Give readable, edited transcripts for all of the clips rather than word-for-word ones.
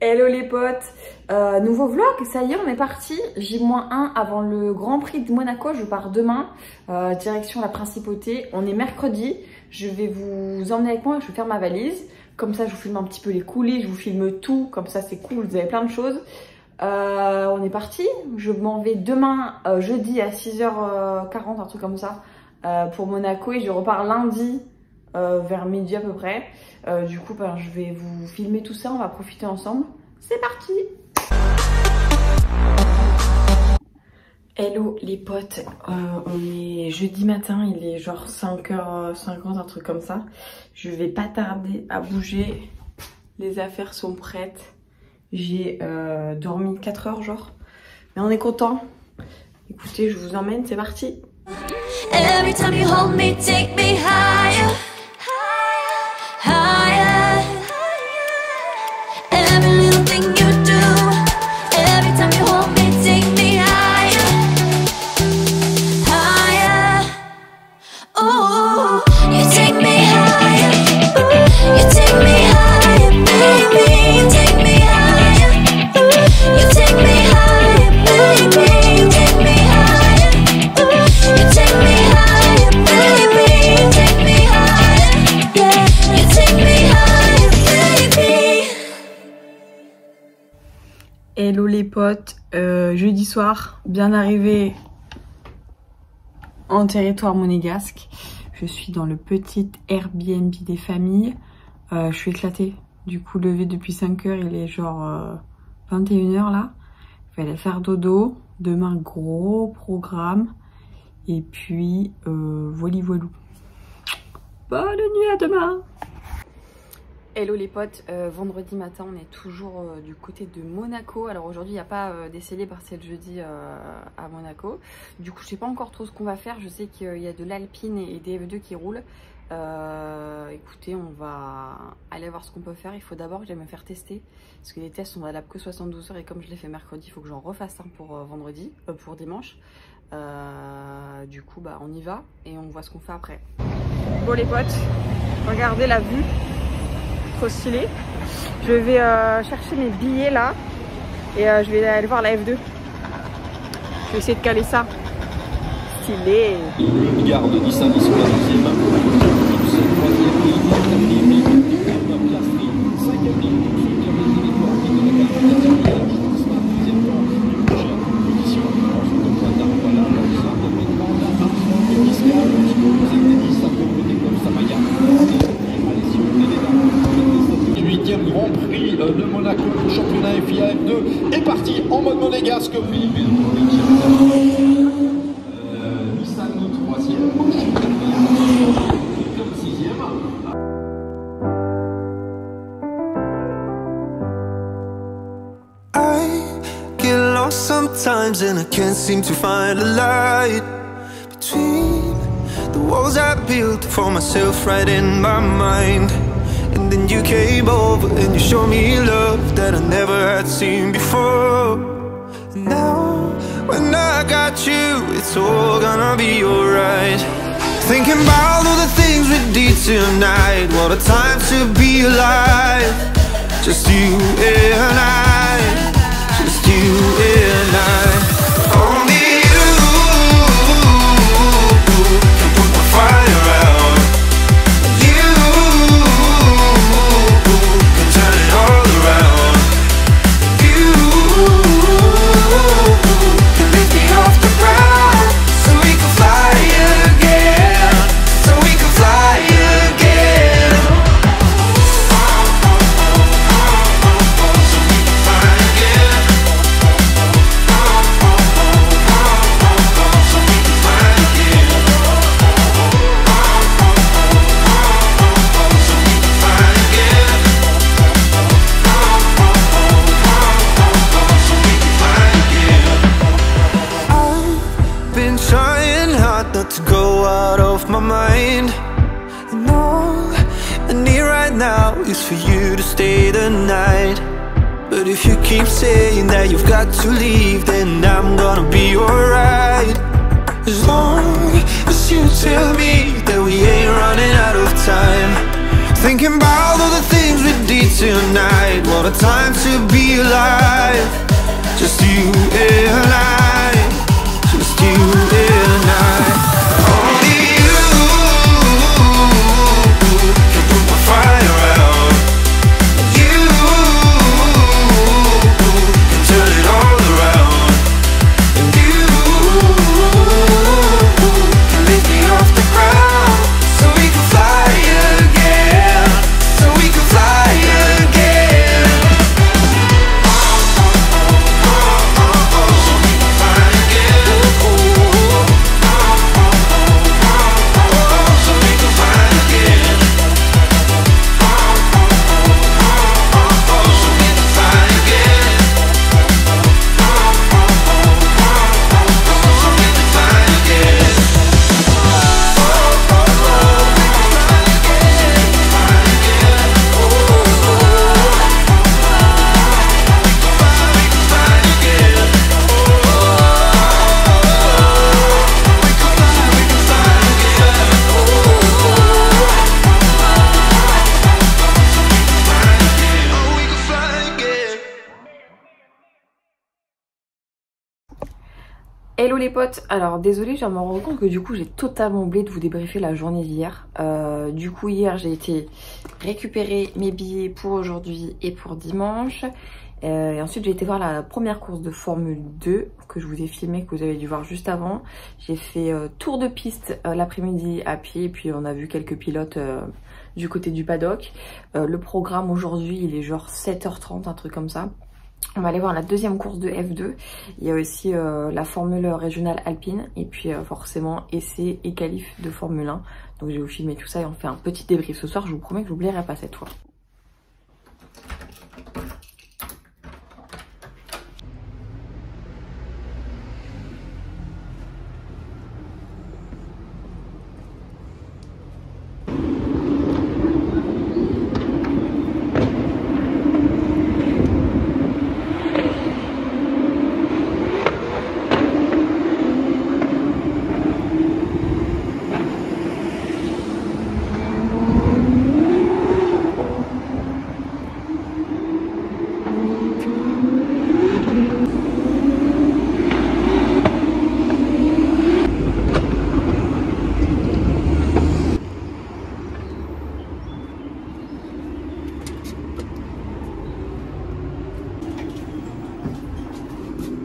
Hello les potes, nouveau vlog, ça y est on est parti, J-1 avant le Grand Prix de Monaco, je pars demain, direction la Principauté, on est mercredi, je vais vous emmener avec moi, je vais faire ma valise, comme ça je vous filme un petit peu les coulisses, je vous filme tout, comme ça c'est cool, vous avez plein de choses. On est parti, je m'en vais demain, jeudi à 6h40, un truc comme ça, pour Monaco et je repars lundi. Vers midi à peu près. Du coup, je vais vous filmer tout ça, on va profiter ensemble. C'est parti! Hello les potes, on est jeudi matin, il est genre 5h50, un truc comme ça. Je vais pas tarder à bouger, les affaires sont prêtes. J'ai dormi 4 heures genre, mais on est content. Écoutez, je vous emmène, c'est parti! Every time you hold me, take me higher. Higher. Every little thing you do, every time you hold me, take me higher. Higher. Oh, you take me higher. You take me higher, baby. You take me higher. You take me higher, baby. You take me higher. You take me higher, baby. You take me higher. Yeah. You take me higher, baby. Hello les potes, jeudi soir, bien arrivé en territoire monégasque. Je suis dans le petit Airbnb des familles. Je suis éclatée. Du coup, levé depuis 5 heures, il est genre 21h là. Il fallait faire dodo. Demain, gros programme. Et puis, voili voilou. Bonne nuit, à demain! Hello les potes, vendredi matin on est toujours du côté de Monaco. Alors aujourd'hui il n'y a pas des célébres, c'est le jeudi à Monaco. Du coup je sais pas encore trop ce qu'on va faire, je sais qu'il y a de l'Alpine et des F2 qui roulent. Écoutez, on va aller voir ce qu'on peut faire. Il faut d'abord que j'aille me faire tester, parce que les tests sont valables que 72 heures et comme je l'ai fait mercredi, il faut que j'en refasse un pour vendredi, pour dimanche. Du coup on y va et on voit ce qu'on fait après. Bon les potes, regardez la vue. Trop stylé. Je vais chercher mes billets là et je vais aller voir la F2. Je vais essayer de caler ça. Stylé. Garde Nissan sur la deuxième. Grand Prix de Monaco, le championnat FIA F2 est parti en mode monégasque. Nissan 3e, comme 6e. I get lost sometimes and I can't seem to find a light between the walls I built for myself right in my mind. And then you came over and you showed me love that I never had seen before. And now, when I got you, it's all gonna be alright. Thinking about all the things we did tonight. What a time to be alive. Just you and I. Just you and I. Only you can put the fire out. To go out of my mind. And all I need right now is for you to stay the night. But if you keep saying that you've got to leave, then I'm gonna be alright. As long as you tell me that we ain't running out of time. Thinking about all the things we did tonight. What a time to be alive. Just you and I. Just you and I. Only you can put my fire out. You can turn it all around. And you can lift me off the ground. So we can fly again. So we can fly again. So we can fly again. So we can fly again. So we can fly again. So we can fly again. Hello les potes, alors désolée, je viens de me rendre compte que du coup j'ai totalement oublié de vous débriefer la journée d'hier. Du coup hier j'ai été récupérer mes billets pour aujourd'hui et pour dimanche. Et ensuite j'ai été voir la première course de Formule 2 que je vous ai filmé, que vous avez dû voir juste avant. J'ai fait tour de piste l'après-midi à pied et puis on a vu quelques pilotes du côté du paddock. Le programme aujourd'hui il est genre 7h30, un truc comme ça. On va aller voir la deuxième course de F2. Il y a aussi la Formule régionale alpine et puis forcément essai et qualif de Formule 1. Donc je vais vous filmer tout ça et on fait un petit débrief ce soir. Je vous promets que je n'oublierai pas cette fois.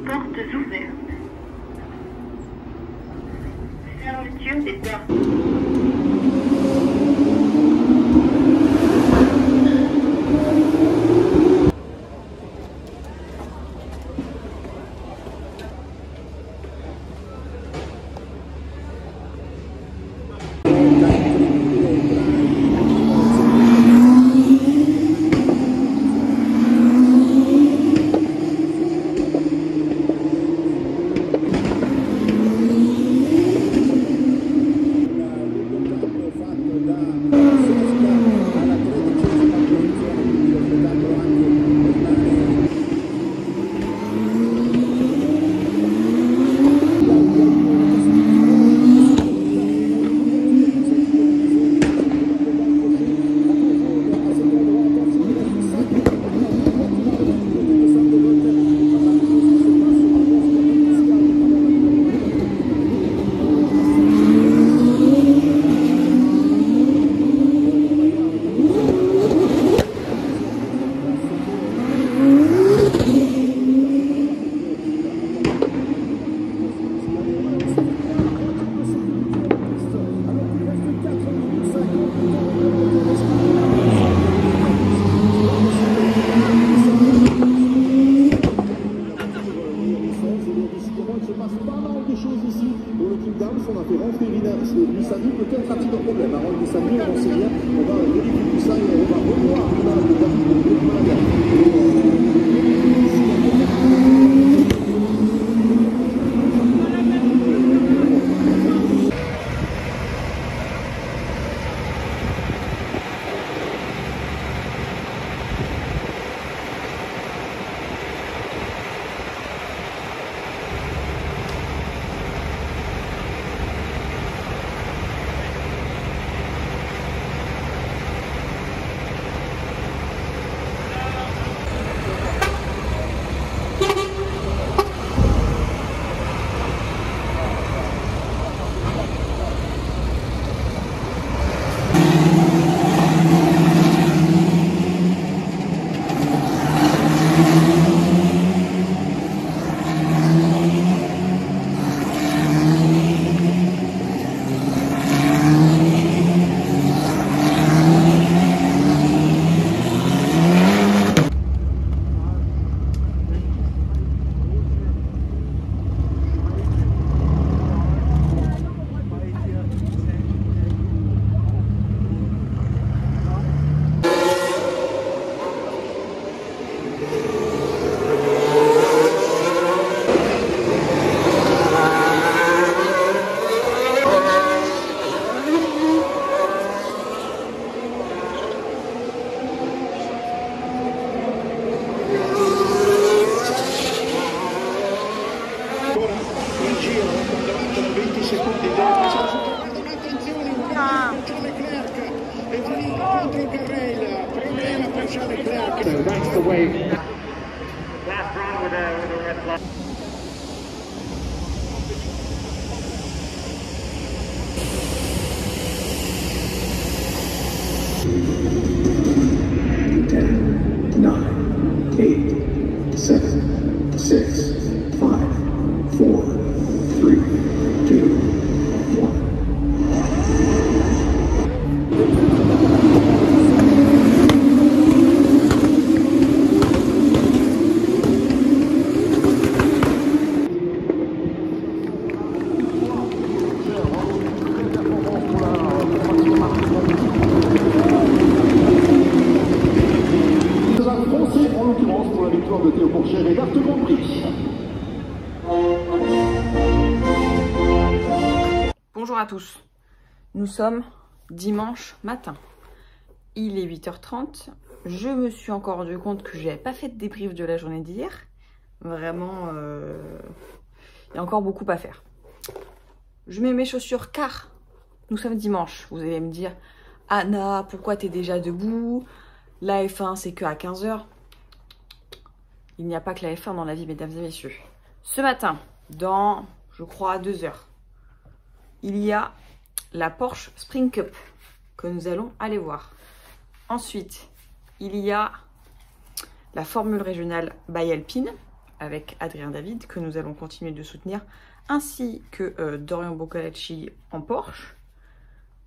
Portes ouvertes. Fermeture des portes. That's the way. Last run with a red flag. En l'occurrence pour la victoire de Théo Pourchaire et d'Arte Grand Prix. Bonjour à tous, nous sommes dimanche matin, il est 8h30, je me suis encore rendu compte que je n'avais pas fait de débrief de la journée d'hier, vraiment il y a encore beaucoup à faire. Je mets mes chaussures car nous sommes dimanche, vous allez me dire Anna pourquoi t'es déjà debout, la F1 c'est que à 15h. Il n'y a pas que la F1 dans la vie, mesdames et messieurs. Ce matin, dans, je crois, 2 heures, il y a la Porsche Spring Cup que nous allons aller voir. Ensuite, il y a la Formule régionale by Alpine avec Adrien David que nous allons continuer de soutenir, ainsi que Dorian Boccolacci en Porsche.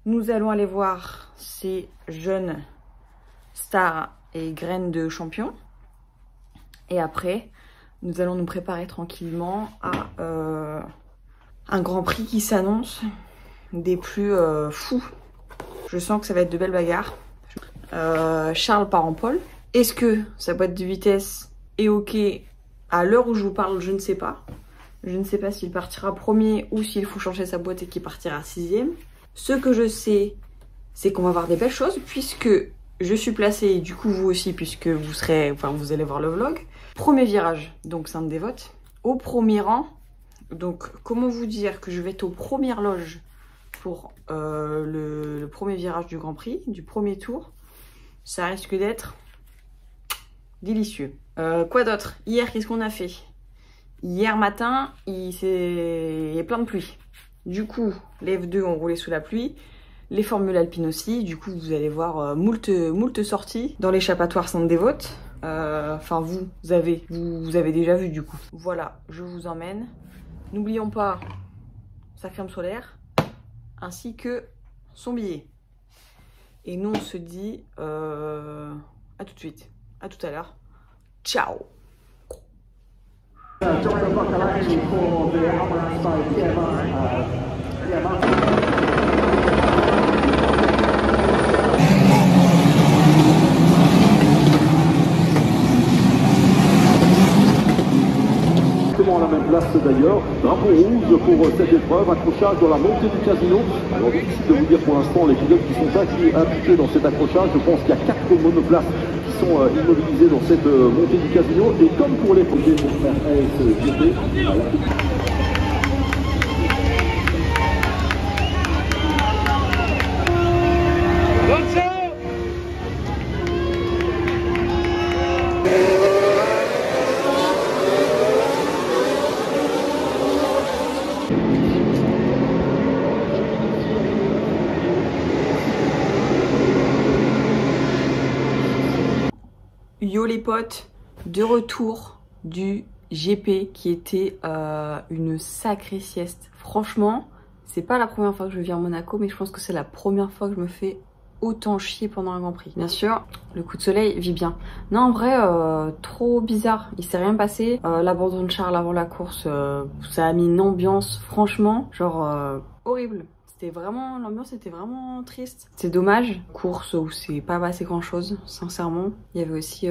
Nous allons aller voir ces jeunes stars et graines de champions. Et après, nous allons nous préparer tranquillement à un Grand Prix qui s'annonce des plus fous. Je sens que ça va être de belles bagarres. Charles part en pole. Est-ce que sa boîte de vitesse est OK à l'heure où je vous parle? Je ne sais pas. Je ne sais pas s'il partira premier ou s'il faut changer sa boîte et qu'il partira 6e. Ce que je sais, c'est qu'on va voir des belles choses puisque je suis placée, et du coup vous aussi, puisque vous serez, enfin vous allez voir le vlog. Premier virage, donc Sainte-Dévote. Au premier rang, donc comment vous dire que je vais être aux premières loges pour le premier virage du Grand Prix, du premier tour. Ça risque d'être délicieux. Quoi d'autre? Hier, qu'est-ce qu'on a fait? Hier matin, il y a plein de pluie. Du coup, les F2 ont roulé sous la pluie. Les formules alpines aussi, du coup vous allez voir moult sorties dans l'échappatoire Sainte-Dévote. Enfin vous avez déjà vu du coup. Voilà, je vous emmène. N'oublions pas sa crème solaire ainsi que son billet. Et nous on se dit à tout de suite, à tout à l'heure. Ciao. À la même place d'ailleurs, drapeau rouge pour cette épreuve, accrochage dans la montée du casino. Alors difficile de vous dire pour l'instant les pilotes qui sont impliqués dans cet accrochage. Je pense qu'il y a 4 monoplaces qui sont immobilisées dans cette montée du casino. Et comme pour les pompiers pour faire ASGP, Yo les potes, De retour du GP qui était une sacrée sieste. Franchement, c'est pas la première fois que je viens à Monaco, mais je pense que c'est la première fois que je me fais autant chier pendant un Grand Prix. Bien sûr, le coup de soleil vit bien. Non, en vrai, trop bizarre. Il s'est rien passé. L'abandon de Charles avant la course, ça a mis une ambiance, franchement, genre horrible. C'était vraiment, l'ambiance était vraiment triste. C'est dommage, course où c'est pas passé grand chose, sincèrement. Il y avait aussi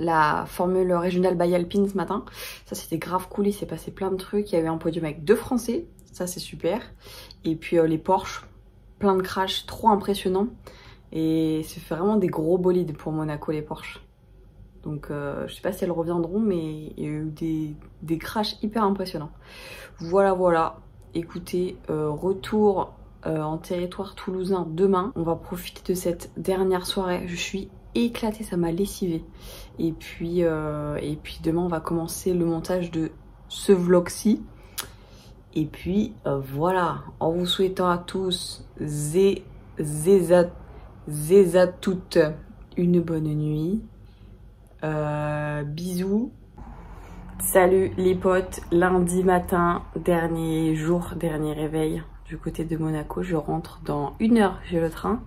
la Formule régionale by Alpine ce matin. Ça c'était grave cool, il s'est passé plein de trucs. Il y avait un podium avec 2 Français, ça c'est super. Et puis les Porsche, plein de crash, trop impressionnant. Et c'est vraiment des gros bolides pour Monaco les Porsche. Donc je sais pas si elles reviendront, mais il y a eu des crashs hyper impressionnants. Voilà, voilà. Écoutez, retour en territoire toulousain demain. On va profiter de cette dernière soirée. Je suis éclatée, ça m'a lessivée. Et puis demain, on va commencer le montage de ce vlog-ci. Et puis voilà, en vous souhaitant à tous toutes une bonne nuit. Bisous. Salut les potes, lundi matin, dernier jour, dernier réveil du côté de Monaco. Je rentre dans 1 heure, j'ai le train.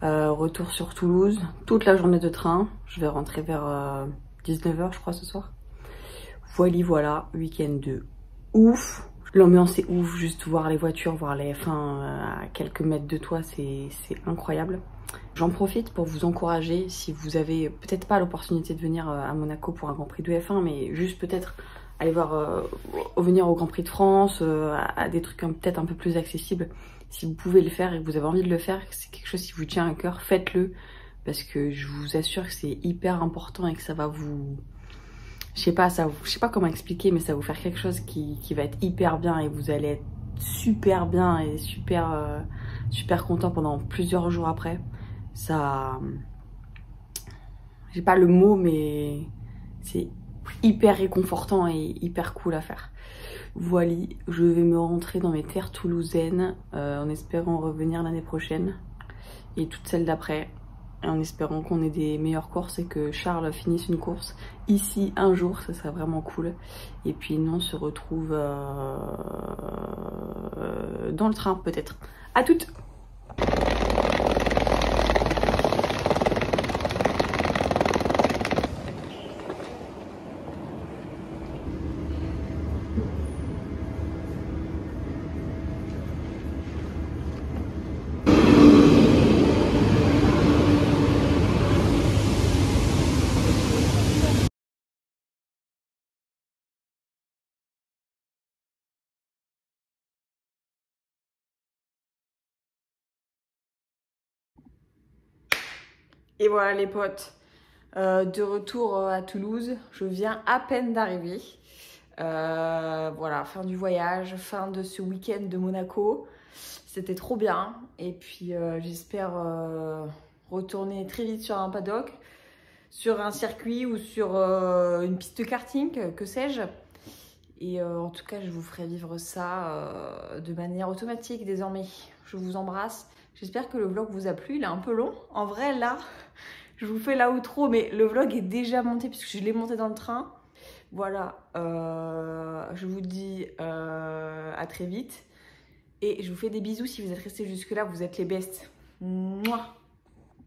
Retour sur Toulouse, toute la journée de train. Je vais rentrer vers 19 h je crois ce soir. Voilà, week-end de ouf. L'ambiance est ouf, juste voir les voitures, voir les F1 à quelques mètres de toi, c'est incroyable. J'en profite pour vous encourager, si vous avez peut-être pas l'opportunité de venir à Monaco pour un Grand Prix de F1, mais juste peut-être aller venir au Grand Prix de France, à des trucs peut-être un peu plus accessibles. Si vous pouvez le faire et que vous avez envie de le faire, que c'est quelque chose qui vous tient à cœur, faites-le. Parce que je vous assure que c'est hyper important et que ça va vous... Je sais pas comment expliquer, mais ça va vous faire quelque chose qui va être hyper bien et vous allez être super bien et super content pendant plusieurs jours après. Ça... J'ai pas le mot, mais c'est hyper réconfortant et hyper cool à faire. Voilà, je vais me rentrer dans mes terres toulousaines en espérant revenir l'année prochaine et toutes celles d'après. En espérant qu'on ait des meilleures courses et que Charles finisse une course ici un jour, ça serait vraiment cool. Et puis nous on se retrouve dans le train peut-être. À toutes! Et voilà les potes, de retour à Toulouse, je viens à peine d'arriver. Voilà, fin du voyage, fin de ce week-end de Monaco. C'était trop bien et puis j'espère retourner très vite sur un paddock, sur un circuit ou sur une piste de karting, que sais-je. Et en tout cas, je vous ferai vivre ça de manière automatique désormais. Je vous embrasse. J'espère que le vlog vous a plu. Il est un peu long. En vrai, là, je vous fais l'outro, mais le vlog est déjà monté puisque je l'ai monté dans le train. Voilà, je vous dis à très vite. Et je vous fais des bisous si vous êtes restés jusque-là. Vous êtes les bestes. Mouah.